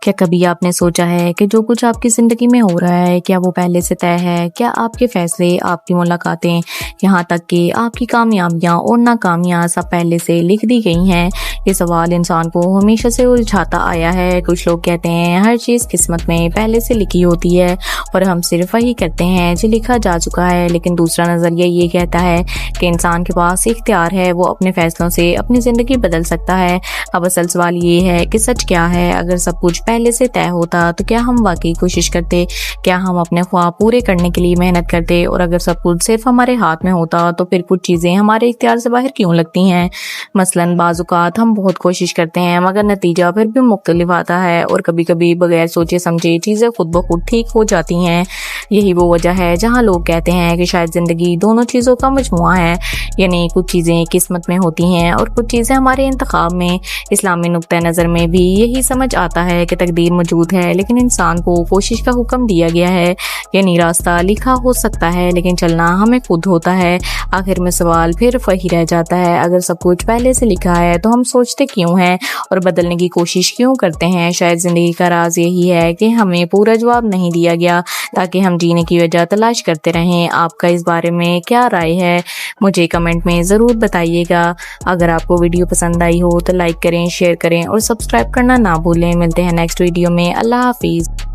کیا کبھی آپ نے سوچا ہے کہ جو کچھ آپ کی زندگی میں ہو رہا ہے کیا وہ پہلے سے طے ہے؟ کیا آپ کے فیصلے، آپ کی ملاقاتیں، یہاں تک کہ آپ کی کامیابیاں اور ناکامیاں سب پہلے سے لکھ دی گئی ہیں؟ یہ سوال انسان کو ہمیشہ سے الجھاتا آیا ہے۔ کچھ لوگ کہتے ہیں ہر چیز قسمت میں پہلے سے لکھی ہوتی ہے اور ہم صرف وہی کرتے ہیں جو لکھا جا چکا ہے، لیکن دوسرا نظریہ یہ کہتا ہے کہ انسان کے پاس اختیار ہے، وہ اپنے فیصلوں سے اپنی زندگی بدل سکتا ہے۔ اب اصل سوال یہ ہے کہ سچ کیا ہے؟ اگر سب کچھ پہلے سے طے ہوتا تو کیا ہم واقعی کوشش کرتے؟ کیا ہم اپنے خواب پورے کرنے کے لیے محنت کرتے؟ اور اگر سب کچھ صرف ہمارے ہاتھ میں ہوتا تو پھر کچھ چیزیں ہمارے اختیار سے باہر کیوں لگتی ہیں؟ مثلاً بعض اوقات ہم بہت کوشش کرتے ہیں مگر نتیجہ پھر بھی مختلف آتا ہے، اور کبھی کبھی بغیر سوچے سمجھے چیزیں خود بخود ٹھیک ہو جاتی ہیں۔ یہی وہ وجہ ہے جہاں لوگ کہتے ہیں کہ شاید زندگی دونوں چیزوں کا مجموعہ ہے، یعنی کچھ چیزیں قسمت میں ہوتی ہیں اور کچھ چیزیں ہمارے انتخاب میں۔ اسلامی نقطہ نظر میں بھی یہی سمجھ آتا ہے کہ تقدیر موجود ہے لیکن انسان کو کوشش کا حکم دیا گیا ہے، یعنی راستہ لکھا ہو سکتا ہے لیکن چلنا ہمیں خود ہوتا ہے۔ آخر میں سوال پھر وہی رہ جاتا ہے، اگر سب کچھ پہلے سے لکھا ہے تو ہم سوچتے کیوں ہیں اور بدلنے کی کوشش کیوں کرتے ہیں؟ شاید زندگی کا راز یہی ہے کہ ہمیں پورا جواب نہیں دیا گیا تاکہ ہم جینے کی وجہ تلاش کرتے رہیں۔ آپ کا اس بارے میں کیا رائے ہے؟ مجھے کمنٹ میں ضرور بتائیے گا۔ اگر آپ کو ویڈیو پسند آئی ہو تو لائک کریں، شیئر کریں اور سبسکرائب کرنا نہ بھولیں۔ ملتے ہیں نیکسٹ ویڈیو میں۔ اللہ حافظ۔